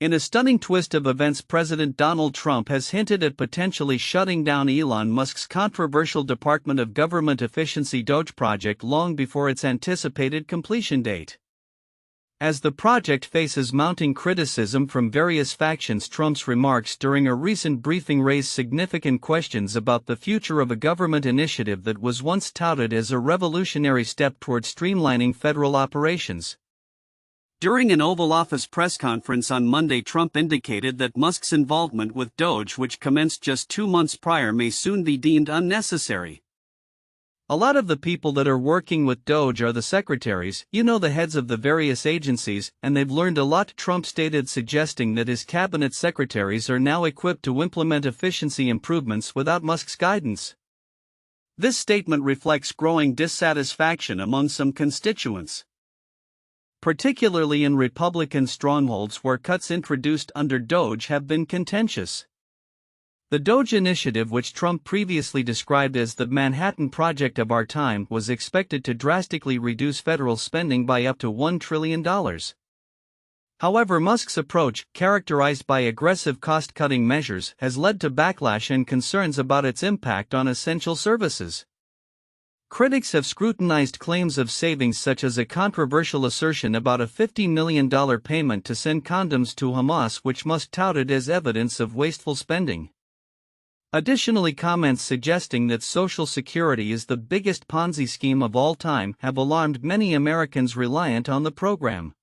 In a stunning twist of events, President Donald Trump has hinted at potentially shutting down Elon Musk's controversial Department of Government Efficiency DOGE project long before its anticipated completion date. As the project faces mounting criticism from various factions, Trump's remarks during a recent briefing raised significant questions about the future of a government initiative that was once touted as a revolutionary step toward streamlining federal operations. During an Oval Office press conference on Monday, Trump indicated that Musk's involvement with DOGE, which commenced just 2 months prior, may soon be deemed unnecessary. "A lot of the people that are working with DOGE are the secretaries, the heads of the various agencies, and they've learned a lot," Trump stated, suggesting that his cabinet secretaries are now equipped to implement efficiency improvements without Musk's guidance. This statement reflects growing dissatisfaction among some constituents, particularly in Republican strongholds where cuts introduced under DOGE have been contentious. The DOGE initiative, which Trump previously described as the Manhattan Project of our time, was expected to drastically reduce federal spending by up to $1 trillion. However, Musk's approach, characterized by aggressive cost-cutting measures, has led to backlash and concerns about its impact on essential services. Critics have scrutinized claims of savings, such as a controversial assertion about a $50 million payment to send condoms to Hamas, which Musk touted as evidence of wasteful spending. Additionally, comments suggesting that Social Security is the biggest Ponzi scheme of all time have alarmed many Americans reliant on the program.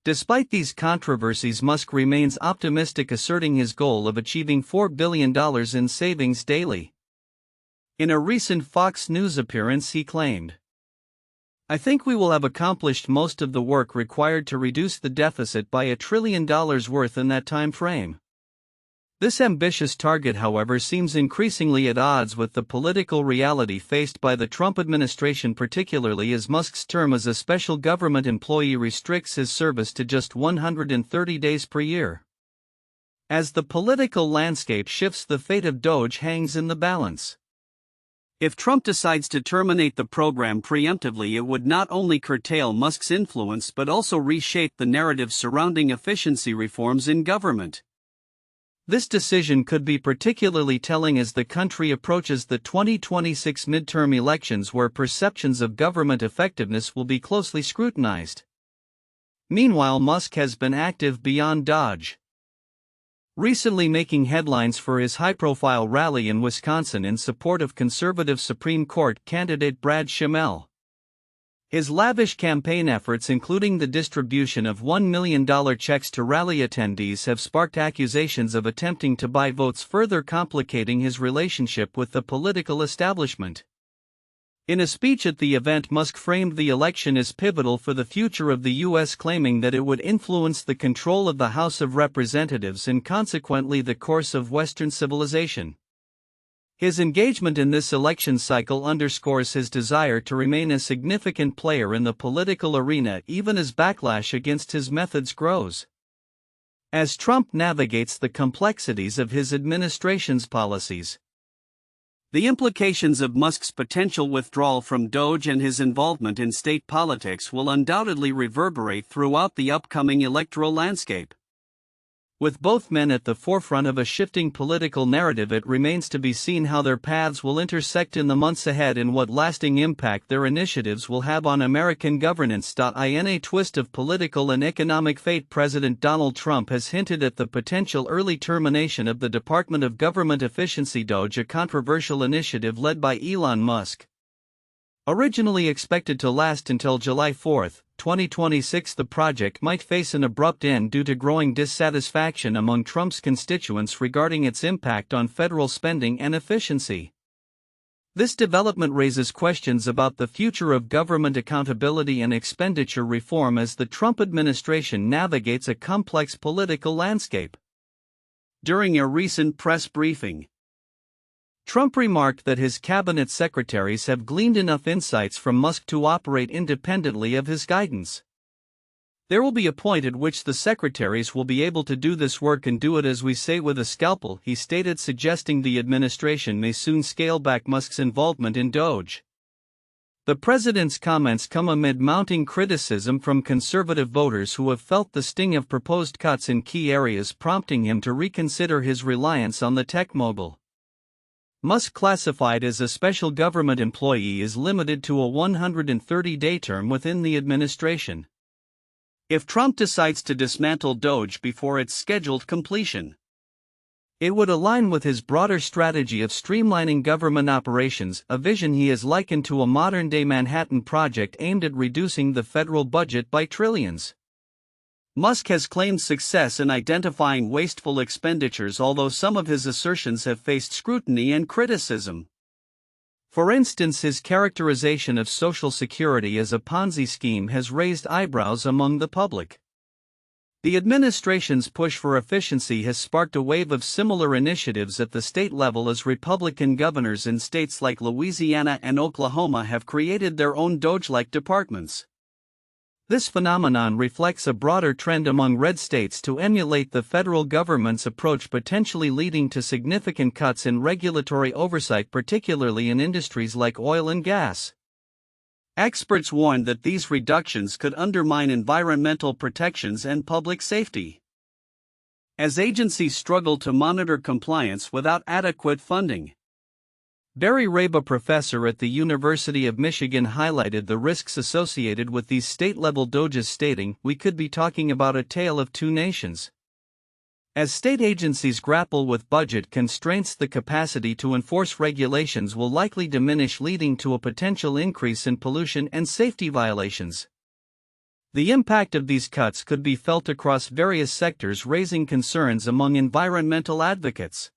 Despite these controversies, Musk remains optimistic, asserting his goal of achieving $4 billion in savings daily. In a recent Fox News appearance, he claimed, "I think we will have accomplished most of the work required to reduce the deficit by $1 trillion worth in that time frame." This ambitious target, however, seems increasingly at odds with the political reality faced by the Trump administration, particularly as Musk's term as a special government employee restricts his service to just 130 days per year. As the political landscape shifts, the fate of DOGE hangs in the balance. If Trump decides to terminate the program preemptively, it would not only curtail Musk's influence but also reshape the narrative surrounding efficiency reforms in government. This decision could be particularly telling as the country approaches the 2026 midterm elections, where perceptions of government effectiveness will be closely scrutinized. Meanwhile, Musk has been active beyond DOGE, recently making headlines for his high-profile rally in Wisconsin in support of conservative Supreme Court candidate Brad Schimmel. His lavish campaign efforts, including the distribution of $1 million checks to rally attendees, have sparked accusations of attempting to buy votes, further complicating his relationship with the political establishment. In a speech at the event, Musk framed the election as pivotal for the future of the U.S., claiming that it would influence the control of the House of Representatives and consequently the course of Western civilization. His engagement in this election cycle underscores his desire to remain a significant player in the political arena, even as backlash against his methods grows. As Trump navigates the complexities of his administration's policies, the implications of Musk's potential withdrawal from DOGE and his involvement in state politics will undoubtedly reverberate throughout the upcoming electoral landscape. With both men at the forefront of a shifting political narrative, it remains to be seen how their paths will intersect in the months ahead and what lasting impact their initiatives will have on American governance. In a twist of political and economic fate, President Donald Trump has hinted at the potential early termination of the Department of Government Efficiency DOGE, a controversial initiative led by Elon Musk. Originally expected to last until July 4, 2026, the project might face an abrupt end due to growing dissatisfaction among Trump's constituents regarding its impact on federal spending and efficiency. This development raises questions about the future of government accountability and expenditure reform as the Trump administration navigates a complex political landscape. During a recent press briefing, Trump remarked that his cabinet secretaries have gleaned enough insights from Musk to operate independently of his guidance. "There will be a point at which the secretaries will be able to do this work and do it, as we say, with a scalpel," he stated, suggesting the administration may soon scale back Musk's involvement in DOGE. The president's comments come amid mounting criticism from conservative voters who have felt the sting of proposed cuts in key areas, prompting him to reconsider his reliance on the tech mogul. Musk, classified as a special government employee, is limited to a 130-day term within the administration. If Trump decides to dismantle DOGE before its scheduled completion, it would align with his broader strategy of streamlining government operations, a vision he has likened to a modern-day Manhattan Project aimed at reducing the federal budget by trillions. Musk has claimed success in identifying wasteful expenditures, although some of his assertions have faced scrutiny and criticism. For instance, his characterization of Social Security as a Ponzi scheme has raised eyebrows among the public. The administration's push for efficiency has sparked a wave of similar initiatives at the state level, as Republican governors in states like Louisiana and Oklahoma have created their own DOGE-like departments. This phenomenon reflects a broader trend among red states to emulate the federal government's approach, potentially leading to significant cuts in regulatory oversight, particularly in industries like oil and gas. Experts warned that these reductions could undermine environmental protections and public safety, as agencies struggle to monitor compliance without adequate funding. Barry Raba, professor at the University of Michigan, highlighted the risks associated with these state-level DOGEs, stating, "We could be talking about a tale of two nations. As state agencies grapple with budget constraints, the capacity to enforce regulations will likely diminish, leading to a potential increase in pollution and safety violations." The impact of these cuts could be felt across various sectors, raising concerns among environmental advocates.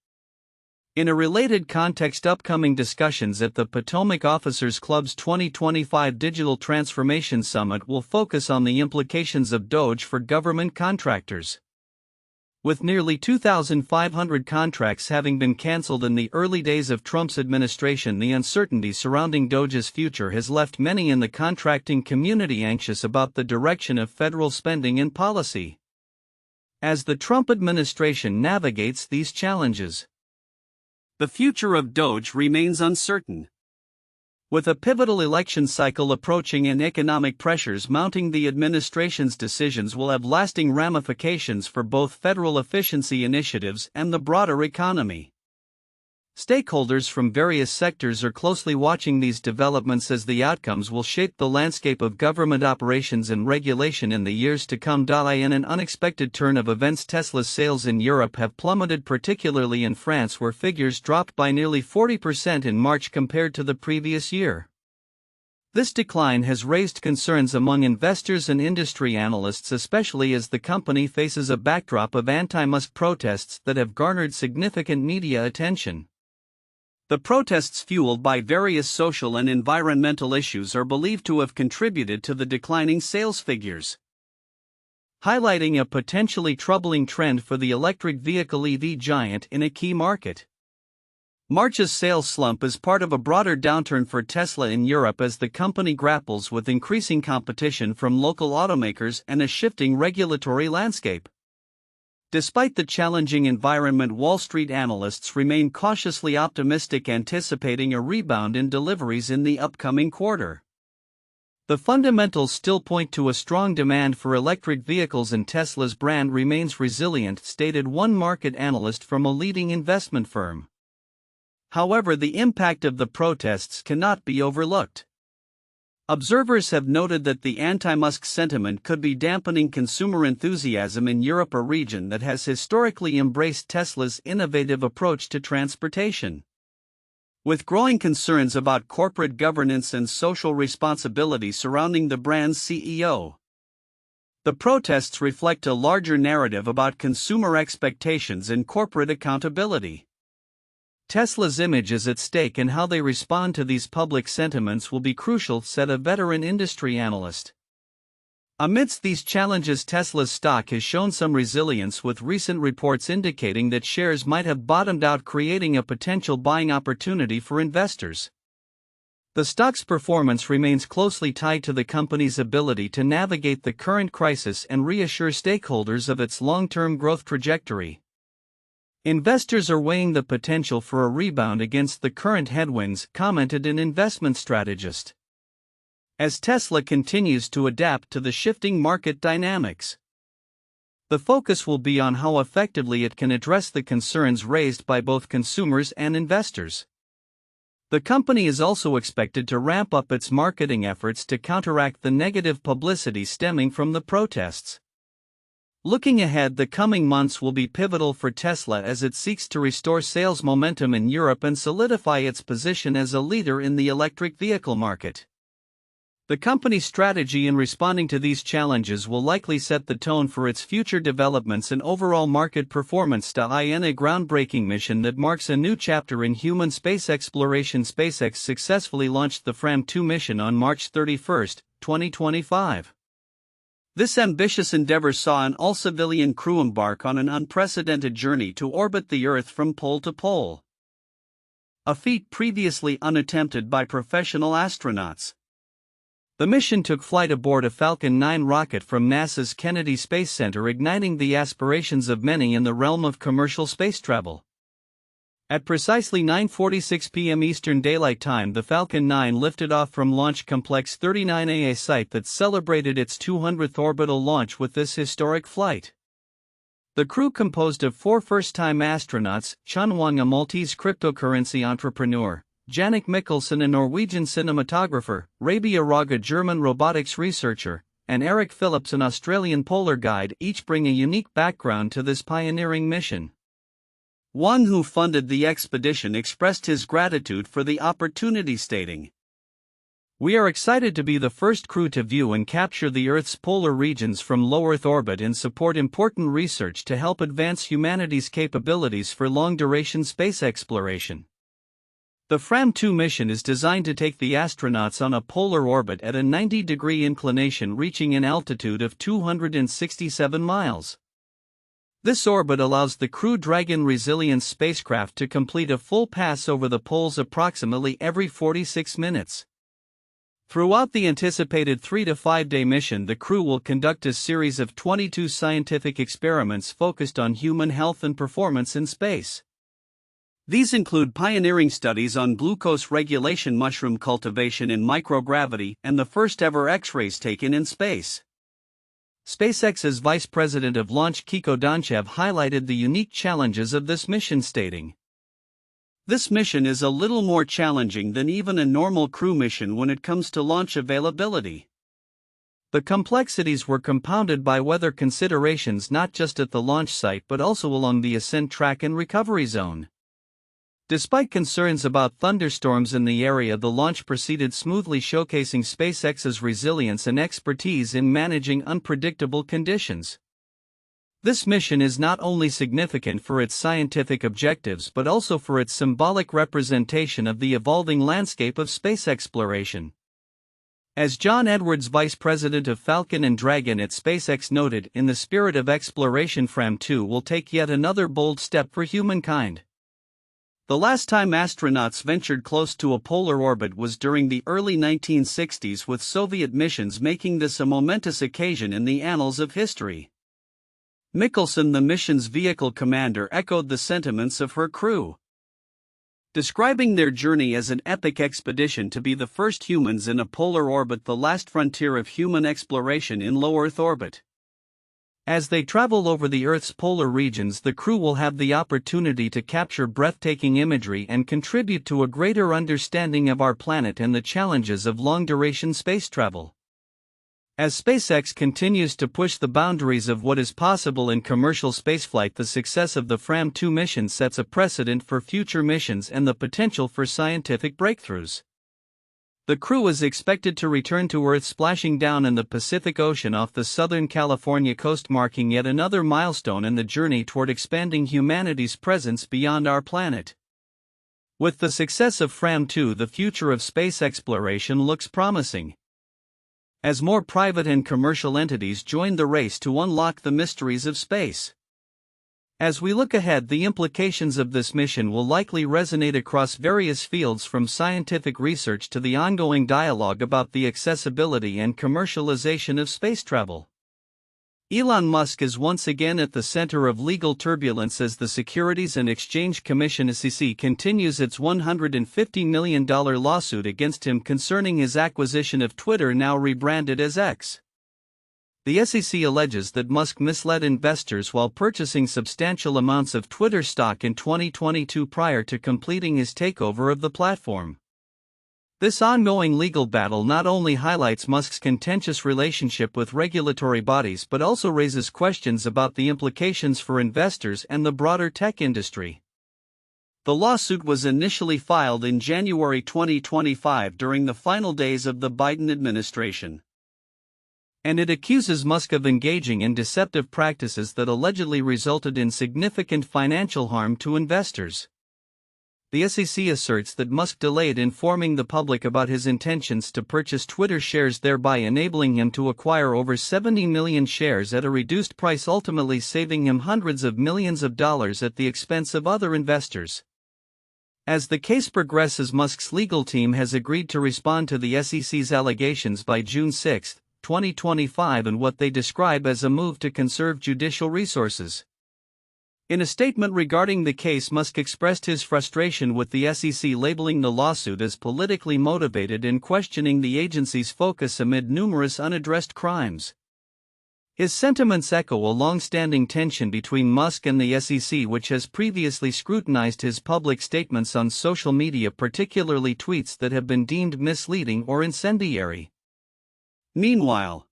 In a related context, upcoming discussions at the Potomac Officers Club's 2025 Digital Transformation Summit will focus on the implications of DOGE for government contractors. With nearly 2,500 contracts having been canceled in the early days of Trump's administration, the uncertainty surrounding DOGE's future has left many in the contracting community anxious about the direction of federal spending and policy. As the Trump administration navigates these challenges, the future of DOGE remains uncertain. With a pivotal election cycle approaching and economic pressures mounting, the administration's decisions will have lasting ramifications for both federal efficiency initiatives and the broader economy. Stakeholders from various sectors are closely watching these developments, as the outcomes will shape the landscape of government operations and regulation in the years to come. In an unexpected turn of events, Tesla's sales in Europe have plummeted, particularly in France, where figures dropped by nearly 40% in March compared to the previous year. This decline has raised concerns among investors and industry analysts, especially as the company faces a backdrop of anti-Musk protests that have garnered significant media attention. The protests, fueled by various social and environmental issues, are believed to have contributed to the declining sales figures, highlighting a potentially troubling trend for the electric vehicle EV giant in a key market. March's sales slump is part of a broader downturn for Tesla in Europe, as the company grapples with increasing competition from local automakers and a shifting regulatory landscape. Despite the challenging environment, Wall Street analysts remain cautiously optimistic, anticipating a rebound in deliveries in the upcoming quarter. The fundamentals still point to a strong demand for electric vehicles, and Tesla's brand remains resilient, stated one market analyst from a leading investment firm. However, the impact of the protests cannot be overlooked. Observers have noted that the anti-Musk sentiment could be dampening consumer enthusiasm in Europe, a region that has historically embraced Tesla's innovative approach to transportation. With growing concerns about corporate governance and social responsibility surrounding the brand's CEO, the protests reflect a larger narrative about consumer expectations and corporate accountability. Tesla's image is at stake, and how they respond to these public sentiments will be crucial, said a veteran industry analyst. Amidst these challenges, Tesla's stock has shown some resilience, with recent reports indicating that shares might have bottomed out, creating a potential buying opportunity for investors. The stock's performance remains closely tied to the company's ability to navigate the current crisis and reassure stakeholders of its long-term growth trajectory. Investors are weighing the potential for a rebound against the current headwinds, commented an investment strategist. as Tesla continues to adapt to the shifting market dynamics. The focus will be on how effectively it can address the concerns raised by both consumers and investors. The company is also expected to ramp up its marketing efforts to counteract the negative publicity stemming from the protests. Looking ahead, the coming months will be pivotal for Tesla as it seeks to restore sales momentum in Europe and solidify its position as a leader in the electric vehicle market. The company's strategy in responding to these challenges will likely set the tone for its future developments and overall market performance. In a groundbreaking mission that marks a new chapter in human space exploration, SpaceX successfully launched the Fram 2 mission on March 31, 2025. This ambitious endeavor saw an all-civilian crew embark on an unprecedented journey to orbit the Earth from pole to pole, a feat previously unattempted by professional astronauts. The mission took flight aboard a Falcon 9 rocket from NASA's Kennedy Space Center, igniting the aspirations of many in the realm of commercial space travel. At precisely 9:46 p.m. Eastern Daylight Time, the Falcon 9 lifted off from Launch Complex 39A, a site that celebrated its 200th orbital launch with this historic flight. The crew, composed of 4 first-time astronauts, Chun Wang, a Maltese cryptocurrency entrepreneur, Jannik Mikkelsen, a Norwegian cinematographer, Rabia Rog, a German robotics researcher, and Eric Phillips, an Australian polar guide, each bring a unique background to this pioneering mission. Wang, who funded the expedition, expressed his gratitude for the opportunity, stating, "We are excited to be the first crew to view and capture the Earth's polar regions from low Earth orbit and support important research to help advance humanity's capabilities for long-duration space exploration." The Fram 2 mission is designed to take the astronauts on a polar orbit at a 90-degree inclination, reaching an altitude of 267 miles. This orbit allows the Crew Dragon Resilience spacecraft to complete a full pass over the poles approximately every 46 minutes. Throughout the anticipated 3 to 5 day mission, the crew will conduct a series of 22 scientific experiments focused on human health and performance in space. These include pioneering studies on glucose regulation, mushroom cultivation in microgravity, and the first-ever X-rays taken in space. SpaceX's Vice President of Launch Kiko Donchev highlighted the unique challenges of this mission, stating, "This mission is a little more challenging than even a normal crew mission when it comes to launch availability. The complexities were compounded by weather considerations not just at the launch site but also along the ascent track and recovery zone. Despite concerns about thunderstorms in the area, the launch proceeded smoothly, showcasing SpaceX's resilience and expertise in managing unpredictable conditions." This mission is not only significant for its scientific objectives but also for its symbolic representation of the evolving landscape of space exploration. As John Edwards, Vice President of Falcon and Dragon at SpaceX, noted, "In the spirit of exploration, Fram 2 will take yet another bold step for humankind." The last time astronauts ventured close to a polar orbit was during the early 1960s, with Soviet missions making this a momentous occasion in the annals of history. Mikkelsen, the mission's vehicle commander, echoed the sentiments of her crew, describing their journey as an epic expedition to be the first humans in a polar orbit, the last frontier of human exploration in low Earth orbit. As they travel over the Earth's polar regions, the crew will have the opportunity to capture breathtaking imagery and contribute to a greater understanding of our planet and the challenges of long-duration space travel. As SpaceX continues to push the boundaries of what is possible in commercial spaceflight, the success of the Fram 2 mission sets a precedent for future missions and the potential for scientific breakthroughs. The crew is expected to return to Earth, splashing down in the Pacific Ocean off the Southern California coast, marking yet another milestone in the journey toward expanding humanity's presence beyond our planet. With the success of Fram 2, the future of space exploration looks promising, as more private and commercial entities join the race to unlock the mysteries of space. As we look ahead, the implications of this mission will likely resonate across various fields, from scientific research to the ongoing dialogue about the accessibility and commercialization of space travel. Elon Musk is once again at the center of legal turbulence as the Securities and Exchange Commission (SEC) continues its $150 million lawsuit against him concerning his acquisition of Twitter, now rebranded as X. The SEC alleges that Musk misled investors while purchasing substantial amounts of Twitter stock in 2022 prior to completing his takeover of the platform. This ongoing legal battle not only highlights Musk's contentious relationship with regulatory bodies but also raises questions about the implications for investors and the broader tech industry. The lawsuit was initially filed in January 2025 during the final days of the Biden administration, and it accuses Musk of engaging in deceptive practices that allegedly resulted in significant financial harm to investors. The SEC asserts that Musk delayed informing the public about his intentions to purchase Twitter shares, thereby enabling him to acquire over 70 million shares at a reduced price, ultimately saving him hundreds of millions of dollars at the expense of other investors. As the case progresses, Musk's legal team has agreed to respond to the SEC's allegations by June 6, 2025, in what they describe as a move to conserve judicial resources. In a statement regarding the case, Musk expressed his frustration with the SEC, labeling the lawsuit as politically motivated and questioning the agency's focus amid numerous unaddressed crimes. His sentiments echo a long-standing tension between Musk and the SEC, which has previously scrutinized his public statements on social media, particularly tweets that have been deemed misleading or incendiary. Meanwhile,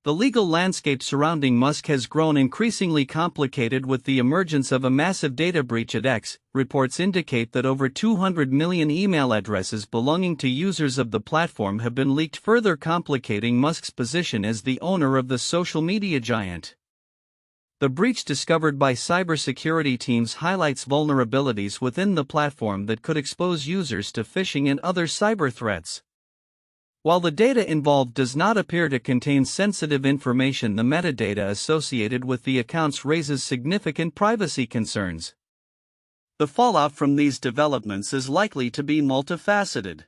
the legal landscape surrounding Musk has grown increasingly complicated with the emergence of a massive data breach at X. Reports indicate that over 200 million email addresses belonging to users of the platform have been leaked, further complicating Musk's position as the owner of the social media giant. The breach, discovered by cybersecurity teams, highlights vulnerabilities within the platform that could expose users to phishing and other cyber threats. While the data involved does not appear to contain sensitive information, the metadata associated with the accounts raises significant privacy concerns. The fallout from these developments is likely to be multifaceted.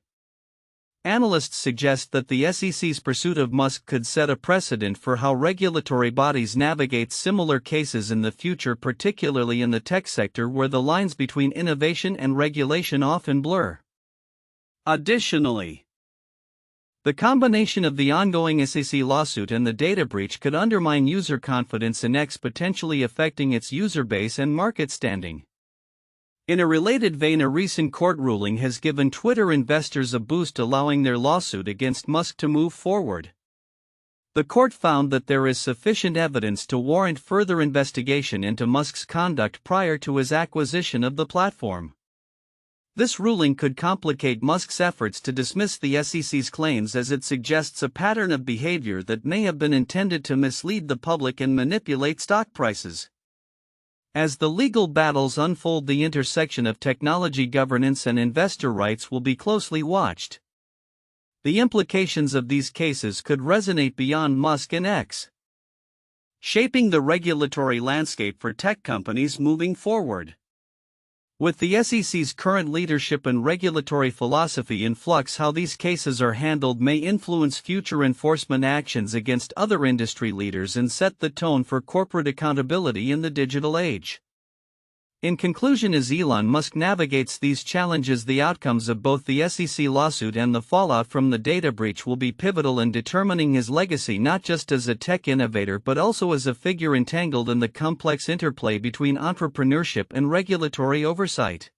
Analysts suggest that the SEC's pursuit of Musk could set a precedent for how regulatory bodies navigate similar cases in the future, particularly in the tech sector, where the lines between innovation and regulation often blur. Additionally, the combination of the ongoing SEC lawsuit and the data breach could undermine user confidence in X, potentially affecting its user base and market standing. In a related vein, a recent court ruling has given Twitter investors a boost, allowing their lawsuit against Musk to move forward. The court found that there is sufficient evidence to warrant further investigation into Musk's conduct prior to his acquisition of the platform. This ruling could complicate Musk's efforts to dismiss the SEC's claims, as it suggests a pattern of behavior that may have been intended to mislead the public and manipulate stock prices. As the legal battles unfold, the intersection of technology governance and investor rights will be closely watched. The implications of these cases could resonate beyond Musk and X, shaping the regulatory landscape for tech companies moving forward. With the SEC's current leadership and regulatory philosophy in flux, how these cases are handled may influence future enforcement actions against other industry leaders and set the tone for corporate accountability in the digital age. In conclusion, as Elon Musk navigates these challenges, the outcomes of both the SEC lawsuit and the fallout from the data breach will be pivotal in determining his legacy, not just as a tech innovator but also as a figure entangled in the complex interplay between entrepreneurship and regulatory oversight.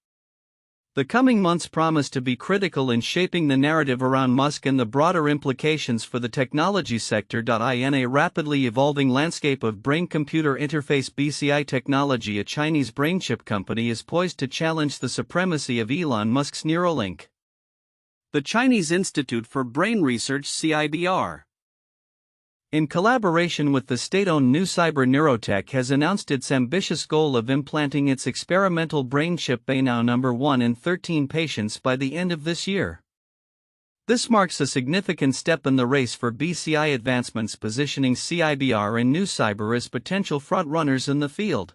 The coming months promise to be critical in shaping the narrative around Musk and the broader implications for the technology sector. In a rapidly evolving landscape of brain-computer interface (BCI) technology, a Chinese brain chip company is poised to challenge the supremacy of Elon Musk's Neuralink. The Chinese Institute for Brain Research (CIBR), in collaboration with the state-owned New Cyber Neurotech, has announced its ambitious goal of implanting its experimental brain chip Bainow No. 1 in 13 patients by the end of this year. This marks a significant step in the race for BCI advancements, positioning CIBR and New Cyber as potential front-runners in the field.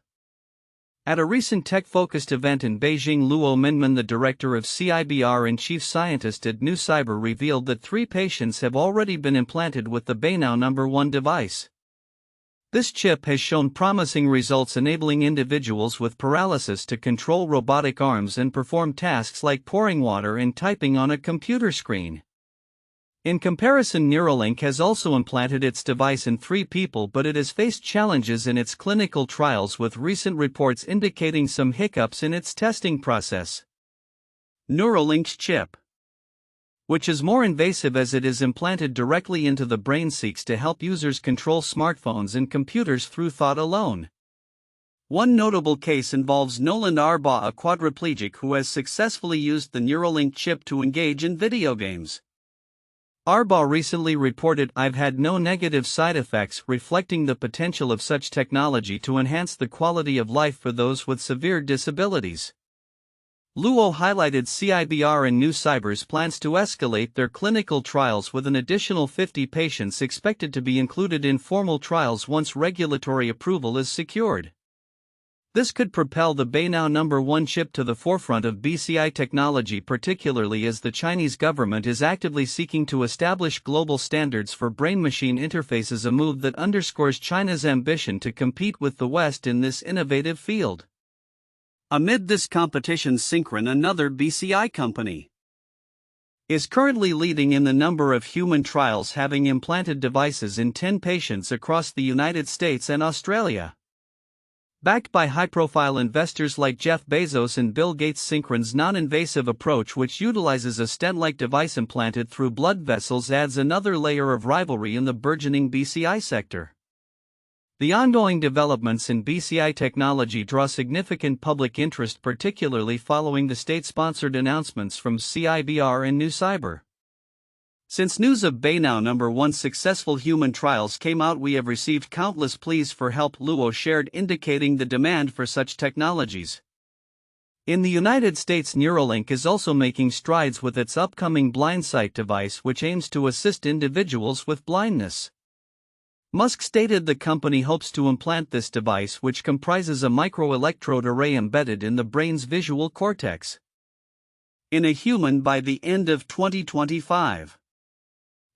At a recent tech-focused event in Beijing, Luo Minman, the director of CIBR and chief scientist at New Cyber, revealed that 3 patients have already been implanted with the Bainow No. 1 device. This chip has shown promising results, enabling individuals with paralysis to control robotic arms and perform tasks like pouring water and typing on a computer screen. In comparison, Neuralink has also implanted its device in 3 people, but it has faced challenges in its clinical trials, with recent reports indicating some hiccups in its testing process. Neuralink's chip, which is more invasive as it is implanted directly into the brain, seeks to help users control smartphones and computers through thought alone. One notable case involves Nolan Arbaugh, a quadriplegic who has successfully used the Neuralink chip to engage in video games. Arbaugh recently reported, "I've had no negative side effects," reflecting the potential of such technology to enhance the quality of life for those with severe disabilities. Luo highlighted CIBR and New Cyber's plans to escalate their clinical trials, with an additional 50 patients expected to be included in formal trials once regulatory approval is secured. This could propel the Beinow #1 chip to the forefront of BCI technology, particularly as the Chinese government is actively seeking to establish global standards for brain-machine interfaces, a move that underscores China's ambition to compete with the West in this innovative field. Amid this competition, Synchron, another BCI company, is currently leading in the number of human trials, having implanted devices in 10 patients across the United States and Australia. Backed by high-profile investors like Jeff Bezos and Bill Gates, Synchron's non-invasive approach, which utilizes a stent-like device implanted through blood vessels, adds another layer of rivalry in the burgeoning BCI sector. The ongoing developments in BCI technology draw significant public interest, particularly following the state-sponsored announcements from CIBR and New Cyber. Since news of Beinow #1's successful human trials came out, we have received countless pleas for help, Luo shared, indicating the demand for such technologies. In the United States, Neuralink is also making strides with its upcoming BlindSight device, which aims to assist individuals with blindness. Musk stated the company hopes to implant this device, which comprises a microelectrode array embedded in the brain's visual cortex, in a human by the end of 2025.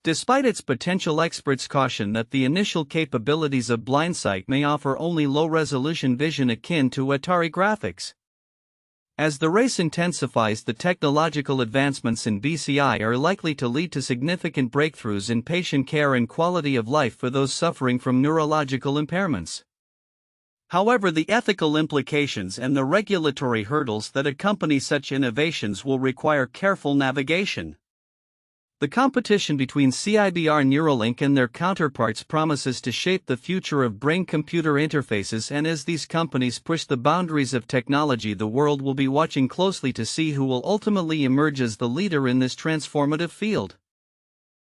Despite its potential, experts caution that the initial capabilities of BlindSight may offer only low-resolution vision akin to Atari graphics. As the race intensifies, the technological advancements in BCI are likely to lead to significant breakthroughs in patient care and quality of life for those suffering from neurological impairments. However, the ethical implications and the regulatory hurdles that accompany such innovations will require careful navigation. The competition between CIBR, Neuralink, and their counterparts promises to shape the future of brain-computer interfaces, and as these companies push the boundaries of technology, the world will be watching closely to see who will ultimately emerge as the leader in this transformative field.